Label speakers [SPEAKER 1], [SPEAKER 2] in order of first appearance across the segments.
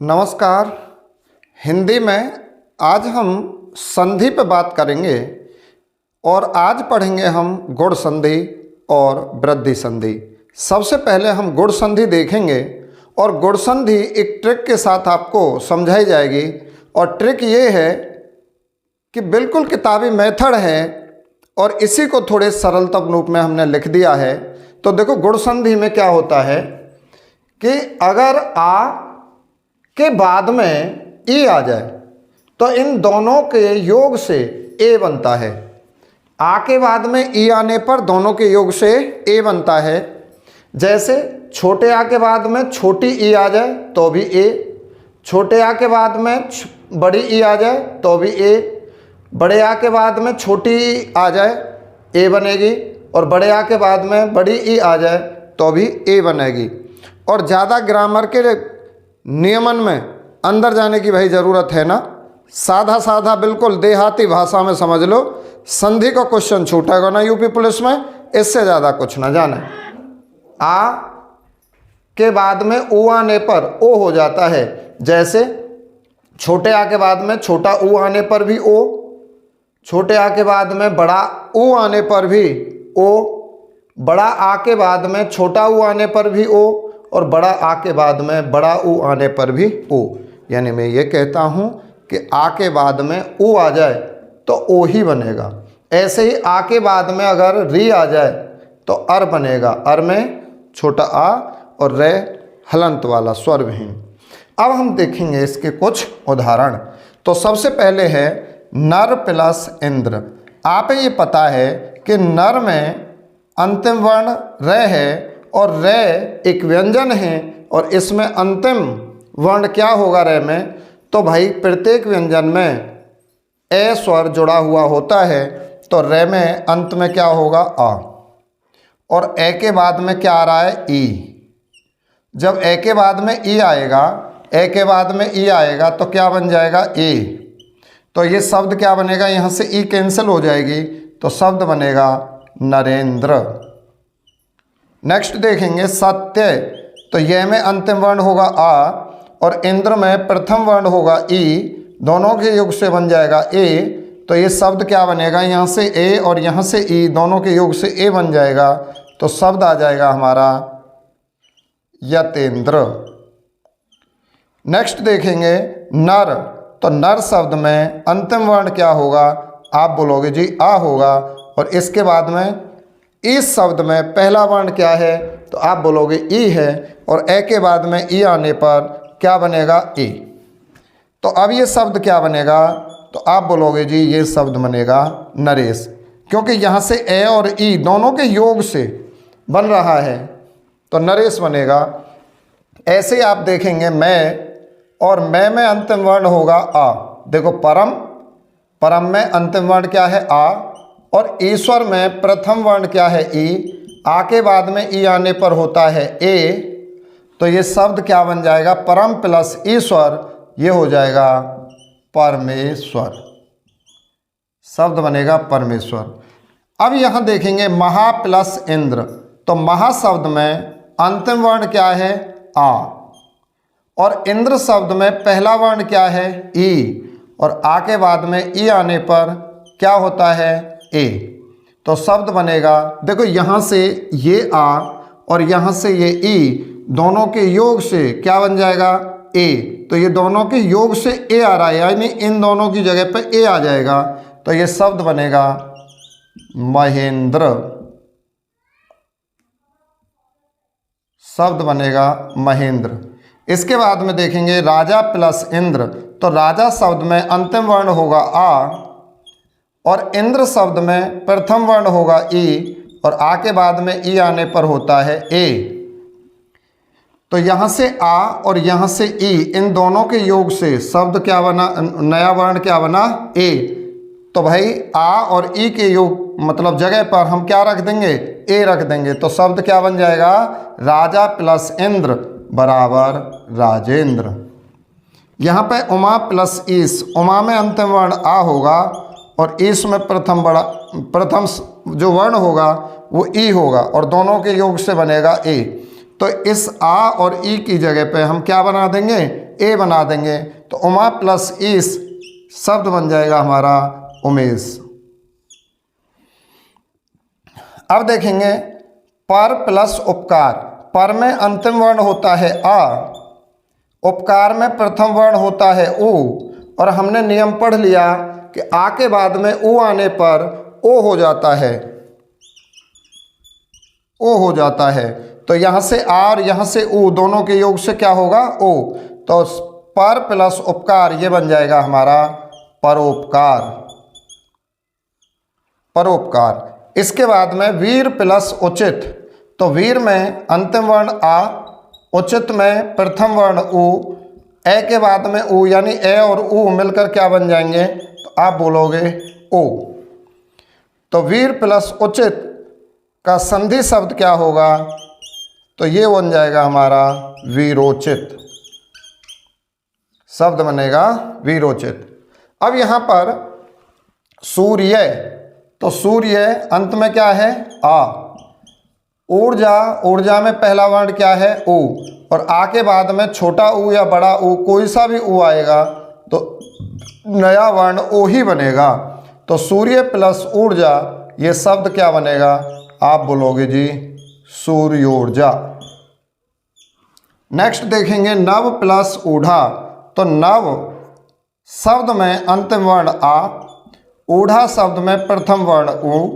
[SPEAKER 1] नमस्कार। हिंदी में आज हम संधि पर बात करेंगे और आज पढ़ेंगे हम गुण संधि और वृद्धि संधि। सबसे पहले हम गुण संधि देखेंगे और गुण संधि एक ट्रिक के साथ आपको समझाई जाएगी और ट्रिक ये है कि बिल्कुल किताबी मेथड है और इसी को थोड़े सरलतम रूप में हमने लिख दिया है। तो देखो गुण संधि में क्या होता है कि अगर आ के बाद में ई आ जाए तो इन दोनों के योग से ए बनता है। आ के बाद में ई आने पर दोनों के योग से ए बनता है। जैसे छोटे आ के बाद में छोटी ई आ जाए तो भी ए, छोटे आ के बाद में बड़ी ई आ जाए तो भी ए, बड़े आ के बाद में छोटी ई आ जाए ए बनेगी और बड़े आ के बाद में बड़ी ई आ जाए तो भी ए बनेगी। और ज़्यादा ग्रामर के नियमन में अंदर जाने की भाई ज़रूरत है ना, साधा साधा बिल्कुल देहाती भाषा में समझ लो। संधि का क्वेश्चन छूटेगा ना यूपी पुलिस में, इससे ज़्यादा कुछ ना जाने। आ के बाद में ऊ आने पर ओ हो जाता है। जैसे छोटे आ के बाद में छोटा ऊ आने पर भी ओ, छोटे आ के बाद में बड़ा ऊ आने पर भी ओ, बड़ा आ के बाद में छोटा ऊ आने पर भी ओ और बड़ा आ के बाद में बड़ा ऊ आने पर भी ओ। यानी मैं ये कहता हूँ कि आ के बाद में ऊ आ जाए तो ओ ही बनेगा। ऐसे ही आ के बाद में अगर री आ जाए तो अर बनेगा। अर में छोटा आ और रे हलंत वाला स्वर विहीन। अब हम देखेंगे इसके कुछ उदाहरण। तो सबसे पहले है नर प्लस इंद्र। आप ये पता है कि नर में अंतिम वर्ण रे है और रे एक व्यंजन है और इसमें अंतिम वर्ण क्या होगा रे में, तो भाई प्रत्येक व्यंजन में ए स्वर जुड़ा हुआ होता है। तो रे में अंत में क्या होगा आ और ए के बाद में क्या आ रहा है ई। जब ए के बाद में ई आएगा, ए के बाद में ई आएगा तो क्या बन जाएगा ए। तो ये शब्द क्या बनेगा, यहाँ से ई कैंसिल हो जाएगी तो शब्द बनेगा नरेंद्र। नेक्स्ट देखेंगे सत्य। तो यह में अंतिम वर्ण होगा आ और इंद्र में प्रथम वर्ण होगा ई, दोनों के योग से बन जाएगा ए। तो ये शब्द क्या बनेगा, यहाँ से ए और यहाँ से ई दोनों के योग से ए बन जाएगा तो शब्द आ जाएगा हमारा यतेंद्र। नेक्स्ट देखेंगे नर। तो नर शब्द में अंतिम वर्ण क्या होगा, आप बोलोगे जी आ होगा और इसके बाद में इस शब्द में पहला वर्ण क्या है, तो आप बोलोगे ई है और ए के बाद में ई आने पर क्या बनेगा ई। तो अब ये शब्द क्या बनेगा, तो आप बोलोगे जी ये शब्द बनेगा नरेश, क्योंकि यहाँ से ए और ई दोनों के योग से बन रहा है तो नरेश बनेगा। ऐसे ही आप देखेंगे मैं, और मैं में अंतिम वर्ण होगा आ। देखो परम, परम में अंतिम वर्ण क्या है आ और ईश्वर में प्रथम वर्ण क्या है ई। आ के बाद में ई आने पर होता है ए। तो ये शब्द क्या बन जाएगा, परम प्लस ईश्वर, ये हो जाएगा परमेश्वर। शब्द बनेगा परमेश्वर। अब यहाँ देखेंगे महा प्लस इंद्र। तो महा शब्द में अंतिम वर्ण क्या है आ और इंद्र शब्द में पहला वर्ण क्या है ई और आ के बाद में ई आने पर क्या होता है ए। तो शब्द बनेगा, देखो यहाँ से ये आ और यहाँ से ये ई दोनों के योग से क्या बन जाएगा ए। तो ये दोनों के योग से ए आ रहा है, यानी इन दोनों की जगह पे ए आ जाएगा तो ये शब्द बनेगा महेंद्र। शब्द बनेगा महेंद्र। इसके बाद में देखेंगे राजा प्लस इंद्र। तो राजा शब्द में अंतिम वर्ण होगा आ और इंद्र शब्द में प्रथम वर्ण होगा ई और आ के बाद में ई आने पर होता है ए। तो यहाँ से आ और यहाँ से ई इन दोनों के योग से शब्द क्या बना, नया वर्ण क्या बना ए। तो भाई आ और ई के योग मतलब जगह पर हम क्या रख देंगे, ए रख देंगे। तो शब्द क्या बन जाएगा, राजा प्लस इंद्र बराबर राजेंद्र। यहाँ पे उमा प्लस ईश। उमा में अंतिम वर्ण आ होगा और ईश में प्रथम जो वर्ण होगा वो ई होगा और दोनों के योग से बनेगा ए। तो इस आ और ई की जगह पे हम क्या बना देंगे, ए बना देंगे। तो उमा प्लस ईस शब्द बन जाएगा हमारा उमेश। अब देखेंगे पर प्लस उपकार। पर में अंतिम वर्ण होता है आ, उपकार में प्रथम वर्ण होता है उ, और हमने नियम पढ़ लिया कि आ के बाद में उ आने पर ओ हो जाता है, ओ हो जाता है। तो यहाँ से आ और यहाँ से उ दोनों के योग से क्या होगा, ओ। तो पर प्लस उपकार ये बन जाएगा हमारा परोपकार, परोपकार। इसके बाद में वीर प्लस उचित। तो वीर में अंतिम वर्ण आ, उचित में प्रथम वर्ण उ, ए के बाद में उ, यानी ए और उ मिलकर क्या बन जाएंगे, तो आप बोलोगे ओ। तो वीर प्लस उचित का संधि शब्द क्या होगा, तो ये बन जाएगा हमारा वीरोचित, शब्द बनेगा वीरोचित। अब यहाँ पर सूर्य, तो सूर्य अंत में क्या है आ। ऊर्जा, ऊर्जा में पहला वर्ण क्या है ऊ, और आ के बाद में छोटा ऊ या बड़ा ऊ कोई सा भी ऊ आएगा तो नया वर्ण ओ ही बनेगा। तो सूर्य प्लस ऊर्जा ये शब्द क्या बनेगा, आप बोलोगे जी सूर्योर्जा। नेक्स्ट देखेंगे नव प्लस ऊढ़ा। तो नव शब्द में अंतिम वर्ण आ, ऊढ़ा शब्द में प्रथम वर्ण उ,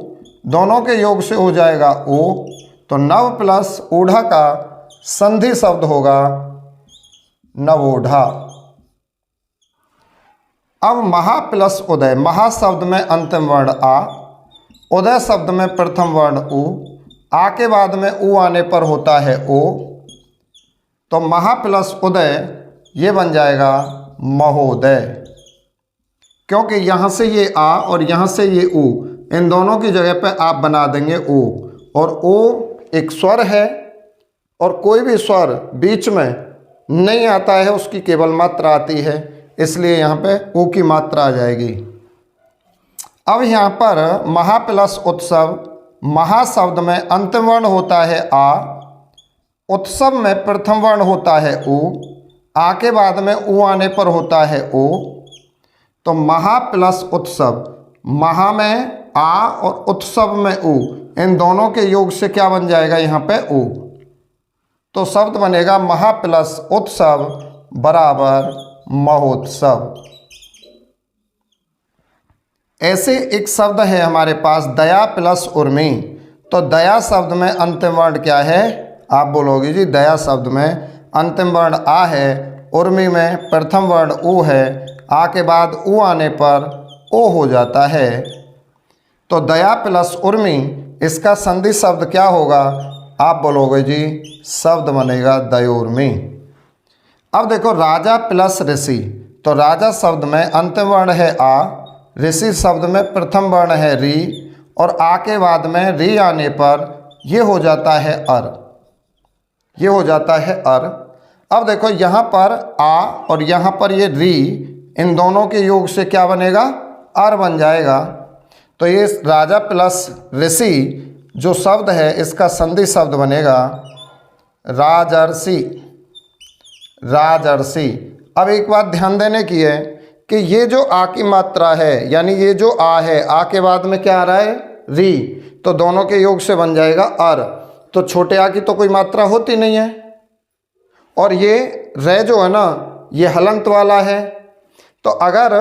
[SPEAKER 1] दोनों के योग से हो जाएगा ओ। तो नव प्लस ऊढ़ा का संधि शब्द होगा नवोढ़ा। अब महा प्लस उदय। महा शब्द में अंतिम वर्ण आ, उदय शब्द में प्रथम वर्ण उ, आ के बाद में उ आने पर होता है ओ। तो महा प्लस उदय ये बन जाएगा महोदय, क्योंकि यहाँ से ये आ और यहाँ से ये उ, इन दोनों की जगह पे आप बना देंगे ओ, और ओ एक स्वर है और कोई भी स्वर बीच में नहीं आता है, उसकी केवल मात्रा आती है, इसलिए यहाँ पे ओ की मात्रा आ जाएगी। अब यहाँ पर महा प्लस उत्सव। महा शब्द में अंतिम वर्ण होता है आ, उत्सव में प्रथम वर्ण होता है उ, आ के बाद में उ आने पर होता है ओ। तो महा प्लस उत्सव, महा में आ और उत्सव में उ, इन दोनों के योग से क्या बन जाएगा यहाँ पे उ। तो शब्द बनेगा महा प्लस उत्सव बराबर महोत्सव। ऐसे एक शब्द है हमारे पास दया प्लस उर्मी। तो दया शब्द में अंतिम वर्ण क्या है, आप बोलोगे जी दया शब्द में अंतिम वर्ण आ है, उर्मी में प्रथम वर्ण उ है, आ के बाद उ आने पर ओ हो जाता है। तो दया प्लस उर्मी इसका संधि शब्द क्या होगा, आप बोलोगे जी शब्द बनेगा दयोर्मी। अब देखो राजा प्लस ऋषि। तो राजा शब्द में अंतिम वर्ण है आ, ऋषि शब्द में प्रथम वर्ण है री, और आ के बाद में री आने पर ये हो जाता है अर, ये हो जाता है अर। अब देखो यहाँ पर आ और यहाँ पर ये री, इन दोनों के योग से क्या बनेगा, अर बन जाएगा। तो ये राजा प्लस ऋषि जो शब्द है इसका संधि शब्द बनेगा राजर्षि, राजर्षि। अब एक बात ध्यान देने की है कि ये जो आ की मात्रा है, यानी ये जो आ है, आ के बाद में क्या आ रहा है री, तो दोनों के योग से बन जाएगा अर। तो छोटे आ की तो कोई मात्रा होती नहीं है, और ये रे जो है ना ये हलंत वाला है। तो अगर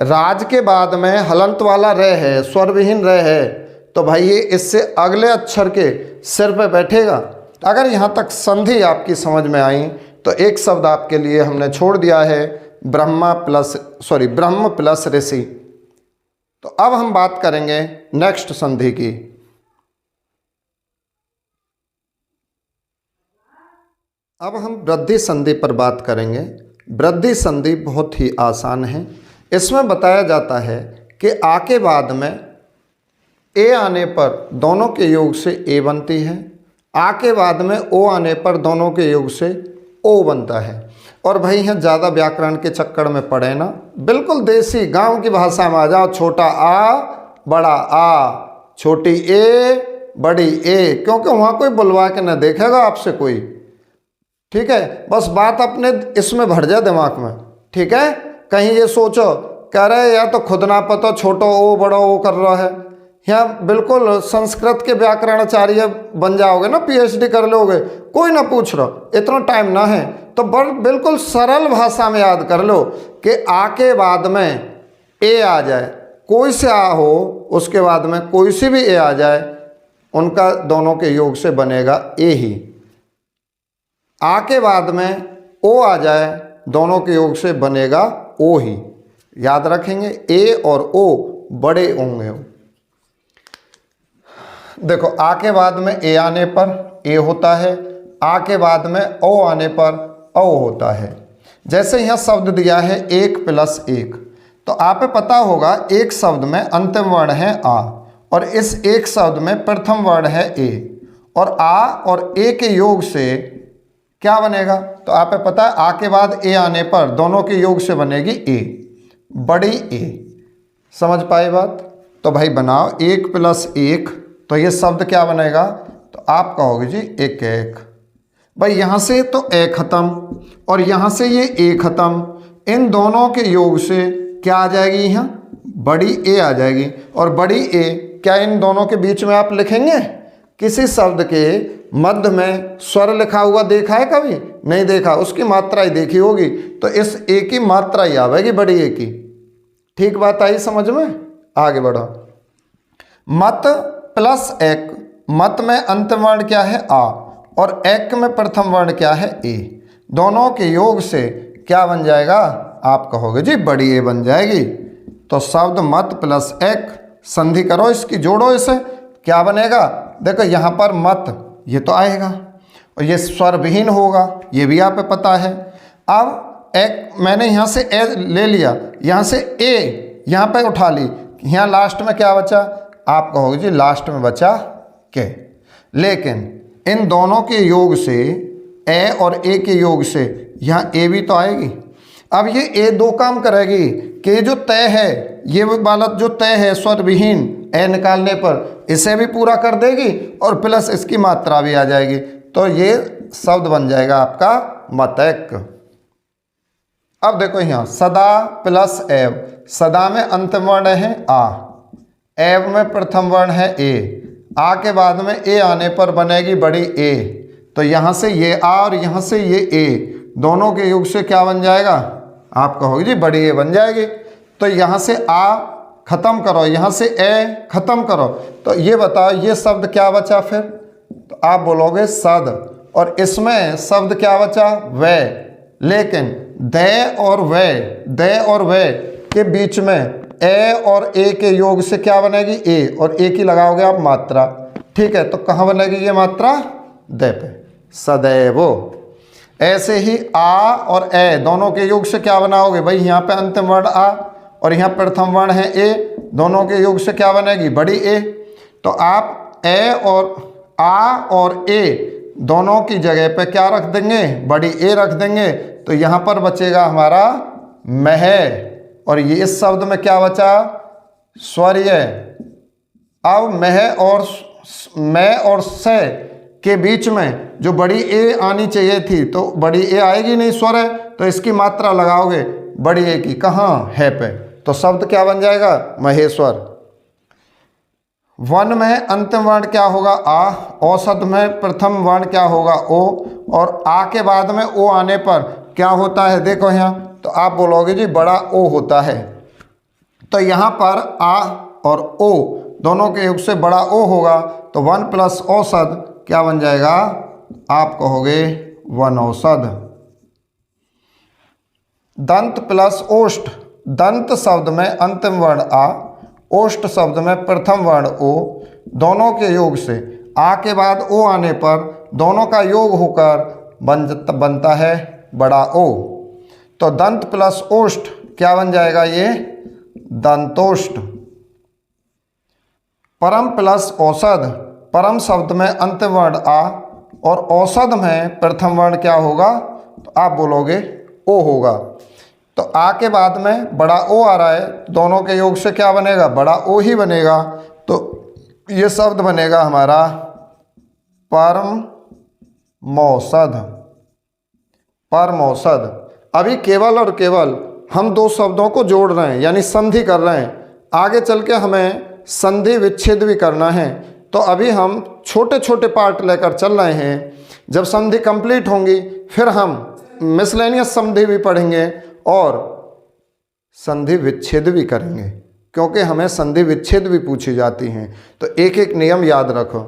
[SPEAKER 1] राज के बाद में हलंत वाला रे है, स्वर विहीन रे है, तो भाई ये इससे अगले अक्षर के सिर पे बैठेगा। अगर यहाँ तक संधि आपकी समझ में आई तो एक शब्द आपके लिए हमने छोड़ दिया है ब्रह्म प्लस ऋषि। तो अब हम बात करेंगे नेक्स्ट संधि की। अब हम वृद्धि संधि पर बात करेंगे। वृद्धि संधि बहुत ही आसान है। इसमें बताया जाता है कि आ के बाद में ए आने पर दोनों के योग से ए बनती है, आ के बाद में ओ आने पर दोनों के योग से ओ बनता है। और भाई यहाँ ज़्यादा व्याकरण के चक्कर में पड़े ना, बिल्कुल देसी गांव की भाषा में आ जाओ। छोटा आ, बड़ा आ, छोटी ए, बड़ी ए, क्योंकि वहाँ कोई बुलवा के न देखेगा आपसे कोई, ठीक है, बस बात अपने इसमें भर जाए दिमाग में। ठीक है, कहीं ये सोचो कह रहे या तो खुद ना पता छोटो ओ बड़ो ओ कर रहा है, यहाँ बिल्कुल संस्कृत के व्याकरणाचार्य बन जाओगे ना, पीएचडी कर लोगे, कोई ना पूछ रहा, इतना टाइम ना है। तो बिल्कुल सरल भाषा में याद कर लो कि आ के बाद में ए आ जाए, कोई से आ हो उसके बाद में कोई सी भी ए आ जाए, उनका दोनों के योग से बनेगा ए ही। आ के बाद में ओ आ जाए, दोनों के योग से बनेगा ओ ही। याद रखेंगे, ए और ओ बड़े होंगे। देखो, आ के बाद में ए आने पर ए होता है, आ के बाद में ओ आने पर ओ होता है। जैसे यहाँ शब्द दिया है 1 + 1, तो आप पे पता होगा एक शब्द में अंतिम वर्ण है आ, और इस एक शब्द में प्रथम वर्ण है ए, और आ और ए के योग से क्या बनेगा? तो आप पे पता है आ के बाद ए आने पर दोनों के योग से बनेगी ए, बड़ी ए। समझ पाए बात? तो भाई बनाओ 1 + 1, तो ये शब्द क्या बनेगा? तो आप कहोगे जी एक एक। भाई यहाँ से तो ए खत्म और यहाँ से ये ए खत्म, इन दोनों के योग से क्या आ जाएगी? यहाँ बड़ी ए आ जाएगी। और बड़ी ए क्या इन दोनों के बीच में आप लिखेंगे? किसी शब्द के मध्य में स्वर लिखा हुआ देखा है कभी? नहीं देखा, उसकी मात्रा ही देखी होगी, तो इस ए की मात्रा ही आवेगी बड़ी ए की। ठीक बात आई समझ में? आगे बढ़ो। मत + एक, मत में अंतिम वर्ण क्या है? आ, और एक में प्रथम वर्ण क्या है? ए। दोनों के योग से क्या बन जाएगा? आप कहोगे जी बड़ी ए बन जाएगी। तो शब्द मत + एक, संधि करो इसकी, जोड़ो इसे, क्या बनेगा? देखो यहाँ पर मत ये तो आएगा और ये स्वर विहीन होगा, ये भी आप पता है। अब एक मैंने यहाँ से ए ले लिया, यहाँ से ए यहाँ पे उठा ली, यहाँ लास्ट में क्या बचा? आप कहोगे जी लास्ट में बचा के। लेकिन इन दोनों के योग से, ए और ए के योग से, यहाँ ए भी तो आएगी। अब ये ए दो काम करेगी कि जो तय है, ये वाला जो तय है स्वर विहीन, ए निकालने पर इसे भी पूरा कर देगी और प्लस इसकी मात्रा भी आ जाएगी। तो ये शब्द बन जाएगा आपका मतक। अब देखो यहाँ सदा + एव, सदा में अंतिम वर्ण है आ, एव में प्रथम वर्ण है ए, आ के बाद में ए आने पर बनेगी बड़ी ए। तो यहाँ से ये आ और यहाँ से ये ए, दोनों के योग से क्या बन जाएगा? आप कहोगे जी बड़ी ए बन जाएगी। तो यहाँ से आ खत्म करो, यहाँ से ए खत्म करो, तो ये बताओ ये शब्द क्या बचा फिर? तो आप बोलोगे सद, और इसमें शब्द क्या बचा? वे। लेकिन दे और वे के बीच में ए और ए के योग से क्या बनेगी? ए, और ए की लगाओगे आप मात्रा। ठीक है, तो कहाँ बनेगी ये मात्रा? दे पे, सदैव। ऐसे ही आ और ए दोनों के योग से क्या बनाओगे? भाई यहाँ पे अंतिम वर्ण आ और यहाँ प्रथम वर्ण है ए, दोनों के योग से क्या बनेगी? बड़ी ए। तो आप ए और आ और ए दोनों की जगह पे क्या रख देंगे? बड़ी ए रख देंगे। तो यहाँ पर बचेगा हमारा मह, और ये इस शब्द में क्या बचा? स्वर्य। अब मैं और से के बीच में जो बड़ी ए आनी चाहिए थी, तो बड़ी ए आएगी नहीं, स्वर है, तो इसकी मात्रा लगाओगे बड़ी ए की, कहाँ? है पे। तो शब्द क्या बन जाएगा? महेश्वर। वन में अंतिम वर्ण क्या होगा? आ, औसत में प्रथम वर्ण क्या होगा? ओ, और आ के बाद में ओ आने पर क्या होता है? देखो यहाँ, तो आप बोलोगे जी बड़ा ओ होता है। तो यहाँ पर आ और ओ दोनों के योग से बड़ा ओ होगा, तो 1 + औसत क्या बन जाएगा? आप कहोगे वन औसत। दंत + ओष्ठ, दंत शब्द में अंतिम वर्ण आ, ओष्ठ शब्द में प्रथम वर्ण ओ, दोनों के योग से आ के बाद ओ आने पर दोनों का योग होकर बनता है बड़ा ओ। तो दंत + ओष्ठ क्या बन जाएगा? ये दंतोष्ठ। परम + औषध, परम शब्द में अंतिम वर्ण आ और औषध में प्रथम वर्ण क्या होगा? तो आप बोलोगे ओ होगा। तो आ के बाद में बड़ा ओ आ रहा है, दोनों के योग से क्या बनेगा? बड़ा ओ ही बनेगा। तो ये शब्द बनेगा हमारा परम मौषध। परमौषध। अभी केवल और केवल हम दो शब्दों को जोड़ रहे हैं, यानी संधि कर रहे हैं। आगे चल के हमें संधि विच्छेद भी करना है, तो अभी हम छोटे छोटे पार्ट लेकर चल रहे हैं। जब संधि कंप्लीट होंगी फिर हम मिसलेनियस संधि भी पढ़ेंगे और संधि विच्छेद भी करेंगे, क्योंकि हमें संधि विच्छेद भी पूछी जाती हैं। तो एक एक नियम याद रखो।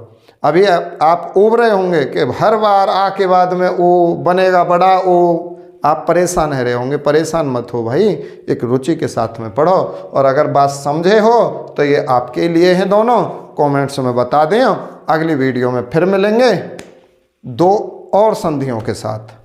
[SPEAKER 1] अभी आप उब रहे होंगे कि हर बार आ के बाद में ओ बनेगा बड़ा ओ, आप परेशान रहे होंगे। परेशान मत हो भाई, एक रुचि के साथ में पढ़ो। और अगर बात समझे हो तो ये आपके लिए हैं दोनों, कमेंट्स में बता दें। अगली वीडियो में फिर मिलेंगे दो और संधियों के साथ।